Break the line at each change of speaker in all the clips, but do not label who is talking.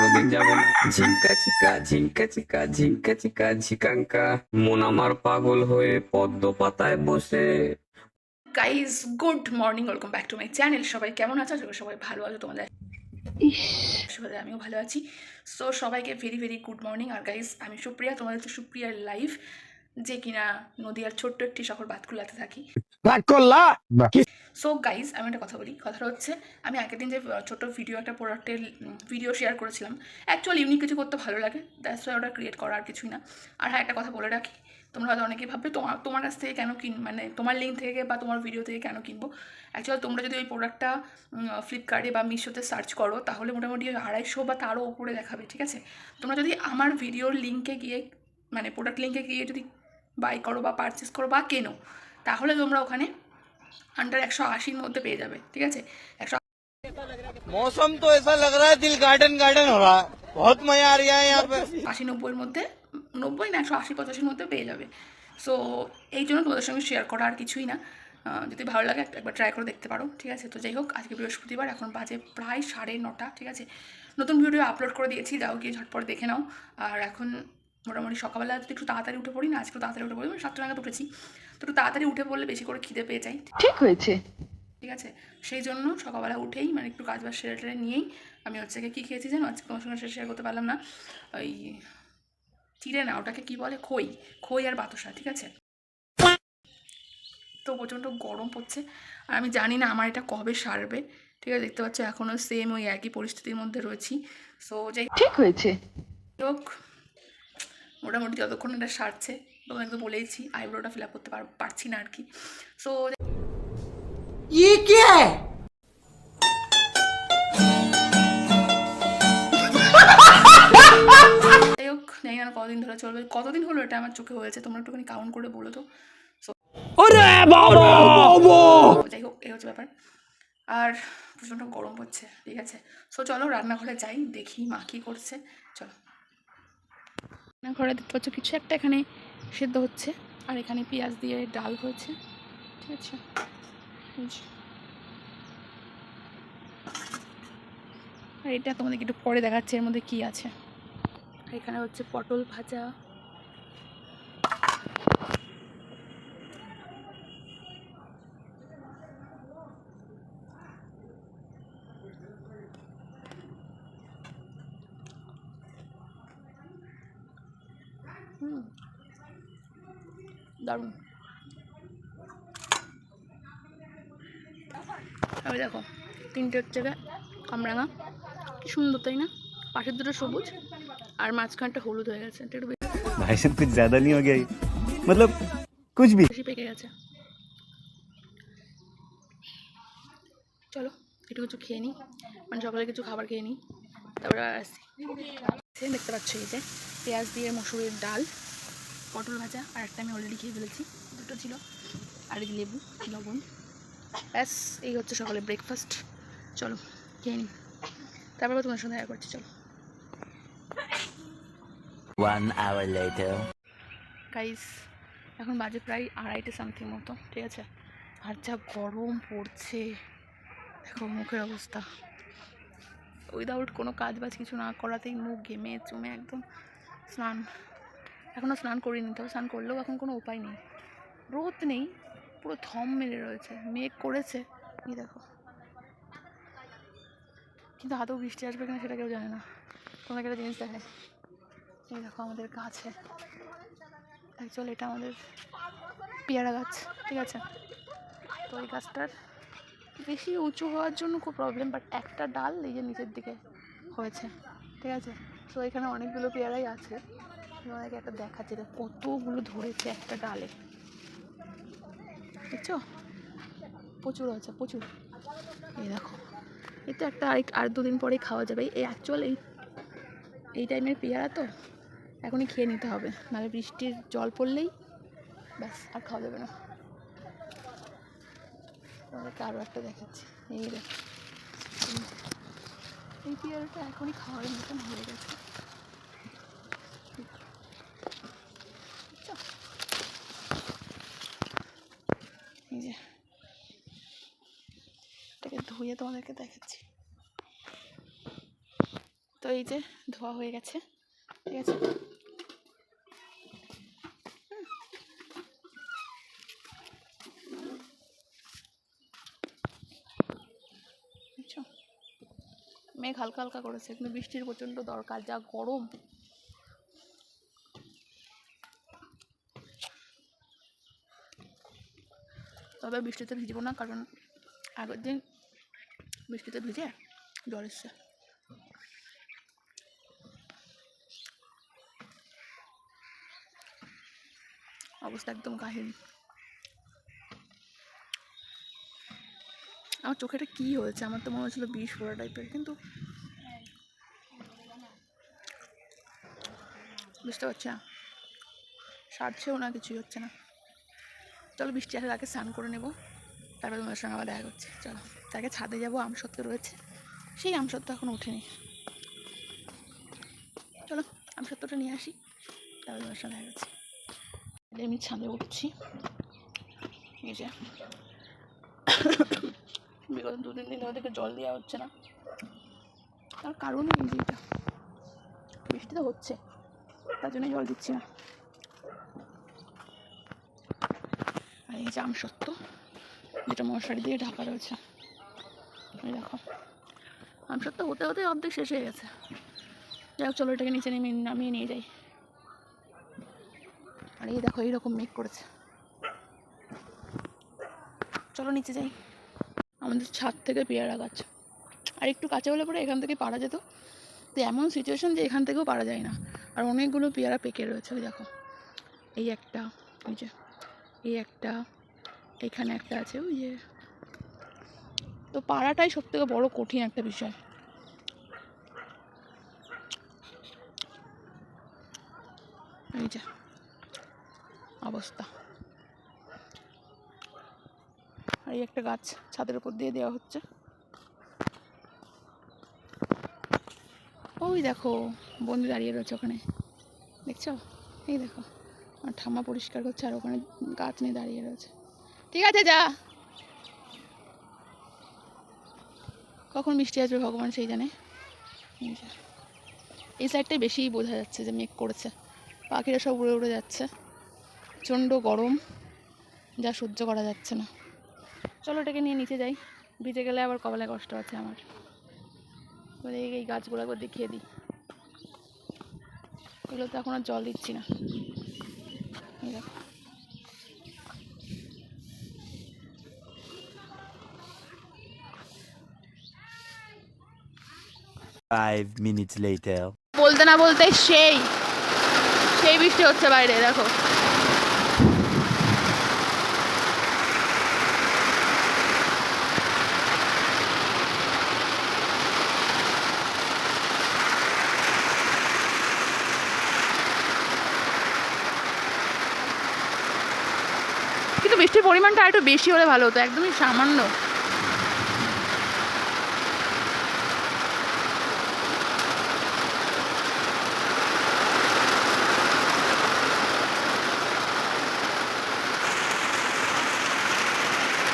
কোনোদিন যাবে না। ঝিঙ্কা চিকা ঝিঙ্কা চিকা ঝিঙ্কা চিকা ঝিকাঙ্কা, মন আমার পাগল হয়ে পদ্ম পাতায় বসে।
Guys good morning, welcome back to my channel. সবাই কেমন আছো? আশা করি সবাই ভালো আছো। তোমাদের আশীর্বাদে আমিও ভালো আছি। সো সবাইকে ভেরি ভেরি গুড মর্নিং। আর গাইজ আমি সুপ্রিয়া, তোমাদের হচ্ছে সুপ্রিয়ার লাইফ, যে কিনা নদিয়ার ছোট্ট একটি শহর বাতকুলাতে থাকি। সো গাইজ আমি একটা কথা বলি। কথাটা হচ্ছে, আমি আগের দিন যে ছোট্ট ভিডিও একটা প্রোডাক্টের ভিডিও শেয়ার করেছিলাম, অ্যাকচুয়ালি ইউনিক কিছু করতে ভালো লাগে, দ্যাটস ওয়াই ওটা ক্রিয়েট করা, আর কিছুই না। আর হ্যাঁ, একটা কথা বলে রাখি, তোমরা হয়তো অনেকেই ভাববে তোমার কাছ থেকে কেন মানে তোমার লিঙ্ক থেকে বা তোমার ভিডিও থেকে কেন কিনবো। অ্যাকচুয়ালি তোমরা যদি ওই প্রোডাক্টটা ফ্লিপকার্টে বা মিশোতে সার্চ করো, তাহলে মোটামুটি 250 বা তারও উপরে দেখাবে, ঠিক আছে? তোমরা যদি আমার ভিডিওর লিঙ্কে গিয়ে, মানে প্রোডাক্ট লিঙ্কে গিয়ে যদি বাই করো বা পারচেস করো বা কেনো, তাহলে তোমরা ওখানে अंडर 180 মধ্যে পেয়ে যাবে, ঠিক আছে? 100
मौसम तो ऐसा लग रहा है दिल गार्डन गार्डन हो रहा है, बहुत मजा आ रहा है यहाँ पे।
80-90 মধ্যে, 90 না 180-85 মধ্যে পেয়ে যাবে। সো এই জন্য তোমাদের সঙ্গে শেয়ার করা, আর কিছুই না। যদি ভালো লাগে একবার ট্রাই করে দেখতে পারো, ঠিক আছে? তো যাই হোক, আজকে বৃহস্পতিবার, এখন বাজে প্রায় 9:30, ঠিক আছে? নতুন ভিডিও আপলোড করে দিয়েছি, যাও গিয়ে ঝটপট দেখে নাও। আর এখন মোটামুটি সকালবেলা যদি একটু তাড়াতাড়ি উঠে পড়ি, না আজকে তাড়াতাড়ি উঠে পড়ি, 7টা নাগাদ উঠেছি, তো একটু তাড়াতাড়ি উঠে পড়লে বেশি করে খিদে পেয়ে যাই,
ঠিক হয়েছে।
ঠিক আছে? সেই জন্য সকালবেলা উঠেই মানে একটু কাজ বাজ সেরে টেরে নিয়েই আমি হচ্ছে কী খেয়েছি জানো? আজকে তোমার সঙ্গে শেয়ার করতে পারলাম না। ওই চিড়ে না, ওটাকে কী বলে, খই, খই আর বাতাসা, ঠিক আছে? তো প্রচণ্ড গরম পড়ছে, আর আমি জানি না আমার এটা কবে সারবে, ঠিক আছে? দেখতে পাচ্ছ এখনও সেম ওই একই পরিস্থিতির মধ্যে রয়েছি। সো যাই
ঠিক হয়েছে।
হোক, মোটামুটি যতক্ষণ এটা সারছে, তোমাকে তো বলেইছি আইব্রোটা ফিল আপ করতে পারছি না আর কি। সো
ये क्या है?
যাই হোক, জানি না কতদিন ধরে চলবে, কতদিন হলো এটা আমার চোখে হয়েছে, তোমরা একটুখানি কাউন্ট করে বলো তো। যাই হোক, এই হচ্ছে ব্যাপার। আর প্রচণ্ড গরম পড়ছে, ঠিক আছে? সো চলো রান্নাঘরে যাই, দেখি মা কী করছে। চলো রান্নাঘরে দেখতে পাচ্ছ কিছু একটা এখানে সেদ্ধ হচ্ছে, আর এখানে পেঁয়াজ দিয়ে ডাল হয়েছে, ঠিক আছে? আর এটা তোমাদেরকে একটু পরে দেখাচ্ছে এর মধ্যে কী আছে। আর এখানে হচ্ছে পটল ভাজা, দারুণ। আর দেখো 3টে হচ্ছে কামরাঙা, কি সুন্দর তাই না? পাশের দুটো সবুজ আর মাঝখানটা হলুদ হয়ে গেছে, এটা একটু
भाई साहब कुछ ज्यादा नहीं हो गया ये? मतलब कुछ भी।
বেশি পেকে গেছে। চলো একটু কিছু খেয়ে নিই, মানে সকালে কিছু খাবার খেয়ে নিই, তারপরে আসি। দেখতে পাচ্ছ এই যে পেঁয়াজ দিয়ে মসুরের ডাল, পটল ভাজা, আর একটা আমি অলরেডি খেয়ে ফেলেছি, দুটো ছিল, আর এই লেবু, লবণ, ব্যাস এই হচ্ছে সকালে ব্রেকফাস্ট। চলো খেয়ে নিই, তারপরে তোমার সঙ্গে দেখা করছি। চলো।
1 hour later.
গাইস এখন বাজে প্রায় 2:30 সামথিং মতো, ঠিক আছে? আর যা গরম পড়ছে, দেখো মুখের অবস্থা, উইদাউট কোনো কাজ বাজ কিছু না করাতেই মুখ ঘেমে চুমে একদম স্নান, এখনও স্নান করিনি, তবে স্নান করলেও এখন কোনো উপায় নেই, রোদ নেই, পুরো থম মেরে রয়েছে, মেঘ করেছে, এই দেখো, কিন্তু হাতেও বৃষ্টি আসবে কিনা সেটা কেউ জানে না। তোমাকে একটা জিনিস দেখায়, এই দেখো আমাদের গাছে, অ্যাকচুয়ালি এটা আমাদের পেয়ারা গাছ, ঠিক আছে? তো এই গাছটার বেশি উঁচু হওয়ার জন্য খুব প্রবলেম, বাট একটা ডাল এই যে নিচের দিকে হয়েছে, ঠিক আছে? তো এখানে অনেকগুলো পেয়ারাই আছে, তোমাদেরকে একটা দেখাচ্ছে, কতগুলো ধরেছে একটা ডালে, বুঝছো? প্রচুর আছে, প্রচুর। এই দেখো, এই তো একটা আর 2 দিন পরেই খাওয়া যাবে। এই অ্যাকচুয়াল এই টাইমের পেয়ারা তো এখনই খেয়ে নিতে হবে, নাহলে বৃষ্টির জল পড়লেই ব্যাস আর খাওয়া যাবে না। তোমাদেরকে আরও একটা দেখাচ্ছি, এই দেখো, এই পেয়ারাটা এখনই খাওয়ার মতন হয়ে গেছে, এই যে এটাকে ধুয়ে তোমাদেরকে দেখাচ্ছি। তো এই যে ধোয়া হয়ে গেছে, ঠিক আছে। বুঝছো, মেঘ হালকা হালকা করেছে, কিন্তু বৃষ্টির প্রচণ্ড দরকার, যা গরম। তবে বৃষ্টিতে ভিজবো না, কারণ আগের দিন বৃষ্টিতে ভিজে জ্বর এসছে। অবস্থা একদম কাহিল। আমার চোখে এটা কী হয়েছে, আমার তো মনে হচ্ছিল বিষ পড়া টাইপের, কিন্তু বুঝতে পারছি না, সারছেও না, কিছুই হচ্ছে না। চলো বৃষ্টি আসার আগে স্নান করে নেবো, তারপরে তোমার সঙ্গে আবার দেখা করছে। চলো তাকে ছাদে যাবো, আমসত্ত্ব রয়েছে, সেই আমসত্ত্ব এখন ওঠেনি। চলো আমসত্ত্বটা নিয়ে আসি, তারপরে তোমার সঙ্গে দেখা করছি। আমি ছাদে উঠছি, এই যে বিগত 2-3 দিন ওদেরকে জল দেওয়া হচ্ছে না, তার কারণে এই যে এটা বৃষ্টি তো হচ্ছে, তার জন্য জল দিচ্ছি না। আর এই যে আমসত্ত্ব, যেটা মশারি দিয়ে ঢাকা রয়েছে, এই দেখো আমসত্ত্ব হতে হতে অর্ধেক শেষ হয়ে গেছে। যাই হোক, চলো এটাকে নিচে নামিয়ে নিয়ে যাই। আর এই দেখো এইরকম মেঘ করেছে, চলো নিচে যাই। আমাদের ছাদ থেকে পেয়ারা গাছ, আর একটু কাছে হলে পরে এখান থেকে পারা যেত, তো এমন সিচুয়েশন যে এখান থেকেও পারা যায় না। আর অনেকগুলো পেয়ারা পেকে রয়েছে, ওই দেখো এই একটা, ওই যে এই একটা, এখানে একটা আছে, ওই যে। তো পাড়াটাই সব থেকে বড় কঠিন একটা বিষয়। এই যে অবস্থা। আর এই একটা গাছ ছাদের উপর দিয়ে দেওয়া হচ্ছে। ওই দেখো বন্ধু দাঁড়িয়ে রয়েছে ওখানে, দেখছো? এই দেখো আর ঠাম্মা পরিষ্কার করছে, আর ওখানে গাছ নিয়ে দাঁড়িয়ে রয়েছে। ঠিক আছে যা, কখন বৃষ্টি আসবে ভগবান সেই জানে। এই সাইডটাই বেশি বোঝা যাচ্ছে যে মেঘ করেছে, পাখিরা সব উড়ে উড়ে যাচ্ছে, প্রচণ্ড গরম, যা সহ্য করা যাচ্ছে না। চলো এটাকে নিয়ে নিচে যাই, ভিজে গেলে আবার কপালে কষ্ট আছে আমার। এই গাছগুলো একবার দেখিয়ে দিই, এগুলো তো এখন আর জল দিচ্ছি না। এই দেখো
5 minutes later.
বলতে না বলতে সেই বৃষ্টি হচ্ছে বাইরে, দেখো। কিন্তু বৃষ্টির পরিমাণটা একটু বেশি হলে ভালো হতো, একদমই সামান্য।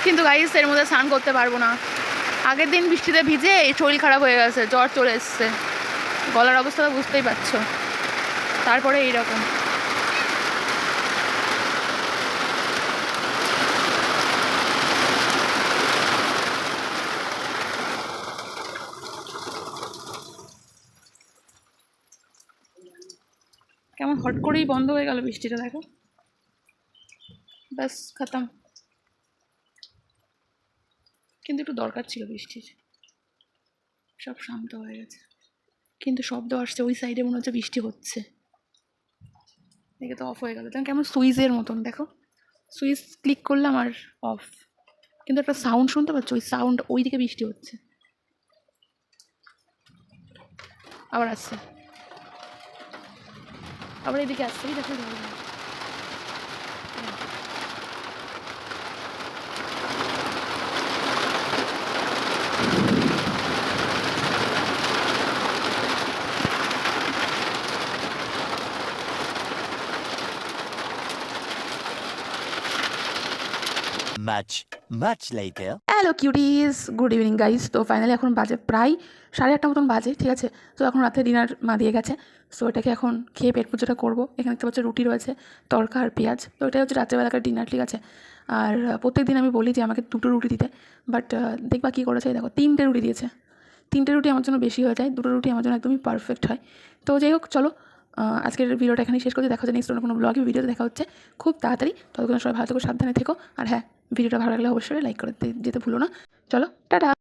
কিন্তু গাইস এর মধ্যে স্নান করতে পারবো না, আগের দিন বৃষ্টিতে ভিজে শরীর খারাপ হয়ে গেছে, জ্বর চলে এসছে, গলার অবস্থা তো বুঝতেই পারছো, তারপরে এইরকম। কেমন হট করেই বন্ধ হয়ে গেল বৃষ্টিটা, দেখো, ব্যাস খতম। কিন্তু একটু দরকার ছিল বৃষ্টির, সব শান্ত হয়ে গেছে, কিন্তু শব্দ আসছে ওই সাইডে, মনে হচ্ছে বৃষ্টি হচ্ছে। দেখে তো অফ হয়ে গেল, কেমন সুইচের মতন, দেখো সুইচ ক্লিক করলাম আর অফ, কিন্তু একটা সাউন্ড শুনতে পাচ্ছ, ওই সাউন্ড, ওই দিকে বৃষ্টি হচ্ছে, আবার আসছে, আবার এইদিকে আসছে, এই দেখো।
Much, Much later.
Hello cuties, good evening guys. তো ফাইনালি এখন বাজে প্রায় 8:30 মতন বাজে, ঠিক আছে। তো এখন রাতে ডিনার মা দিয়ে গেছে, সো এটাকে এখন খেয়ে পেট পুজোটা করবো। এখানে একটা হচ্ছে রুটি রয়েছে, তড়কা আর পেঁয়াজ। তো এটাই হচ্ছে রাত্রেবেলাকার ডিনার, ঠিক আছে। আর প্রত্যেক দিন আমি বলি যে আমাকে 2টো রুটি দিতে, বাট দেখবা কী করেছে, দেখো 3টে রুটি দিয়েছে। 3টে রুটি আমার জন্য বেশি হয়ে যায়, 2টো রুটি আমার জন্য একদমই পারফেক্ট হয়। তো যাই হোক, চলো আজকের ভিডিওটা এখানেই শেষ করতে। দেখা হচ্ছে নেক্সট কোনো ব্লগে, ভিডিওতে দেখা হচ্ছে খুব তাড়াতাড়ি। ততক্ষণ সবাই ভালো থেকো, সাবধানে থেকো। আর হ্যাঁ, ভিডিওটা ভালো লাগলে অবশ্যই লাইক করে যেতে ভুলো না। চলো, টাটা।